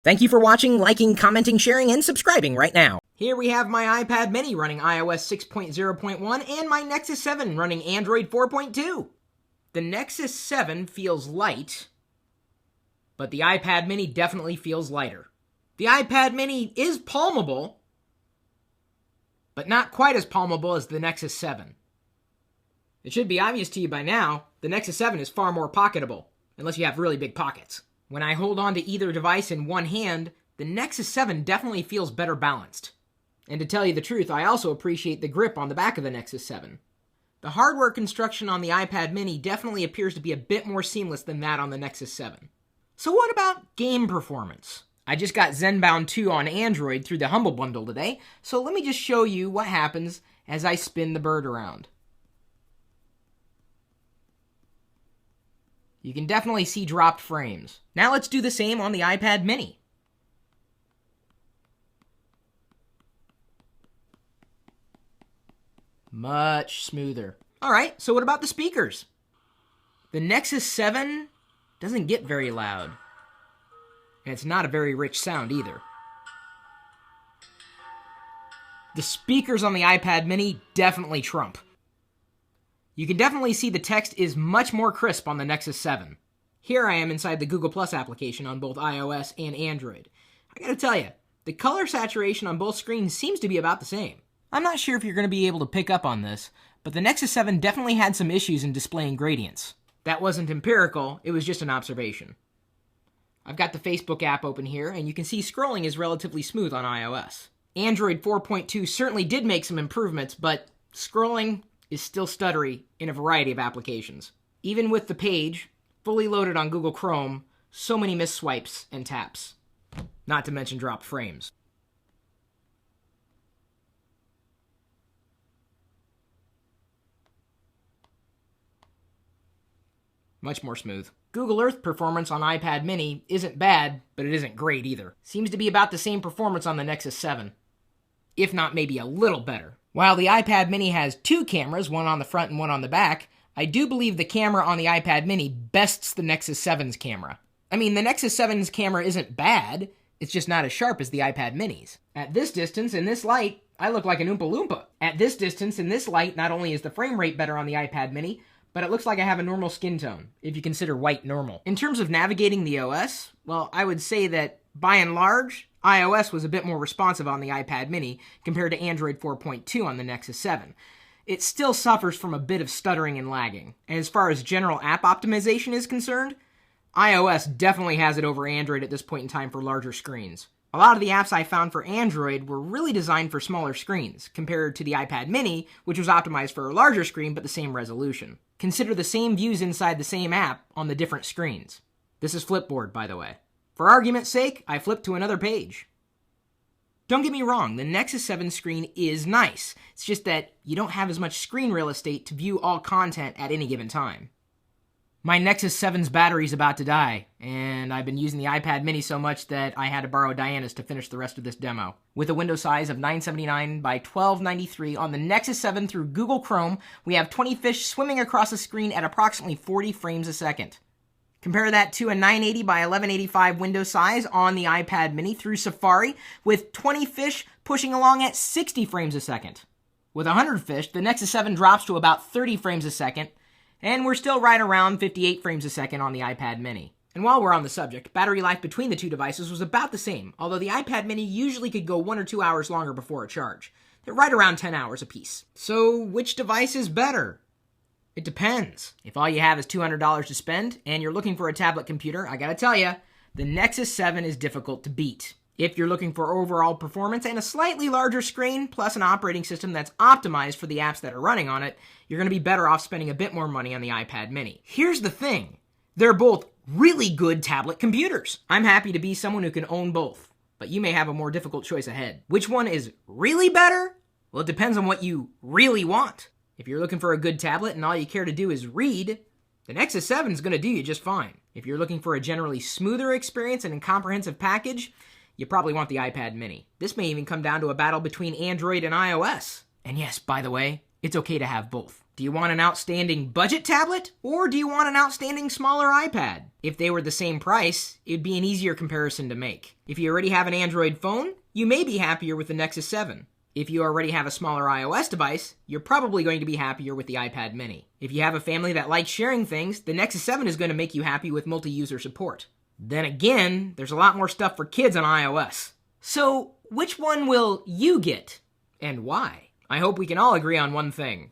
Thank you for watching, liking, commenting, sharing, and subscribing right now. Here we have my iPad mini running iOS 6.0.1 and my Nexus 7 running Android 4.2. The Nexus 7 feels light, but the iPad mini definitely feels lighter. The iPad mini is palmable, but not quite as palmable as the Nexus 7. It should be obvious to you by now, the Nexus 7 is far more pocketable, unless you have really big pockets. When I hold on to either device in one hand, the Nexus 7 definitely feels better balanced. And to tell you the truth, I also appreciate the grip on the back of the Nexus 7. The hardware construction on the iPad mini definitely appears to be a bit more seamless than that on the Nexus 7. So what about game performance? I just got Zenbound 2 on Android through the Humble Bundle today, so let me just show you what happens as I spin the bird around. You can definitely see dropped frames. Now let's do the same on the iPad mini. Much smoother. Alright, so what about the speakers? The Nexus 7 doesn't get very loud. And it's not a very rich sound either. The speakers on the iPad mini definitely trump. You can definitely see the text is much more crisp on the Nexus 7. Here I am inside the Google Plus application on both iOS and Android. I gotta tell you, the color saturation on both screens seems to be about the same. I'm not sure if you're going to be able to pick up on this, but the Nexus 7 definitely had some issues in displaying gradients. That wasn't empirical, it was just an observation. I've got the Facebook app open here, and you can see scrolling is relatively smooth on iOS. Android 4.2 certainly did make some improvements, but scrolling is still stuttery in a variety of applications. Even with the page fully loaded on Google Chrome, so many missed swipes and taps. Not to mention dropped frames. Much more smooth. Google Earth performance on iPad mini isn't bad, but it isn't great either. Seems to be about the same performance on the Nexus 7. If not maybe a little better. While the iPad mini has two cameras, one on the front and one on the back, I do believe the camera on the iPad mini bests the Nexus 7's camera. I mean, the Nexus 7's camera isn't bad, it's just not as sharp as the iPad mini's. At this distance, in this light, I look like an Oompa Loompa. At this distance, in this light, not only is the frame rate better on the iPad mini, but it looks like I have a normal skin tone, if you consider white normal. In terms of navigating the OS, well, I would say that, by and large, iOS was a bit more responsive on the iPad mini compared to Android 4.2 on the Nexus 7. It still suffers from a bit of stuttering and lagging. And as far as general app optimization is concerned, iOS definitely has it over Android at this point in time for larger screens. A lot of the apps I found for Android were really designed for smaller screens, compared to the iPad mini, which was optimized for a larger screen but the same resolution. Consider the same views inside the same app on the different screens. This is Flipboard, by the way. For argument's sake, I flipped to another page. Don't get me wrong, the Nexus 7 screen is nice. It's just that you don't have as much screen real estate to view all content at any given time. My Nexus 7's battery's about to die, and I've been using the iPad mini so much that I had to borrow Diana's to finish the rest of this demo. With a window size of 979 by 1293 on the Nexus 7 through Google Chrome, we have 20 fish swimming across the screen at approximately 40 frames a second. Compare that to a 980 by 1185 window size on the iPad mini through Safari, with 20 fish pushing along at 60 frames a second. With 100 fish, the Nexus 7 drops to about 30 frames a second, and we're still right around 58 frames a second on the iPad mini. And while we're on the subject, battery life between the two devices was about the same, although the iPad mini usually could go 1 or 2 hours longer before a charge. They're right around 10 hours apiece. So which device is better? It depends. If all you have is $200 to spend, and you're looking for a tablet computer, I gotta tell you, the Nexus 7 is difficult to beat. If you're looking for overall performance and a slightly larger screen, plus an operating system that's optimized for the apps that are running on it, you're gonna be better off spending a bit more money on the iPad mini. Here's the thing. They're both really good tablet computers. I'm happy to be someone who can own both, but you may have a more difficult choice ahead. Which one is really better? Well, it depends on what you really want. If you're looking for a good tablet and all you care to do is read, the Nexus 7 is going to do you just fine. If you're looking for a generally smoother experience and a comprehensive package, you probably want the iPad mini. This may even come down to a battle between Android and iOS. And yes, by the way, it's okay to have both. Do you want an outstanding budget tablet, or do you want an outstanding smaller iPad? If they were the same price, it'd be an easier comparison to make. If you already have an Android phone, you may be happier with the Nexus 7. If you already have a smaller iOS device, you're probably going to be happier with the iPad mini. If you have a family that likes sharing things, the Nexus 7 is going to make you happy with multi-user support. Then again, there's a lot more stuff for kids on iOS. So, which one will you get? And why? I hope we can all agree on one thing.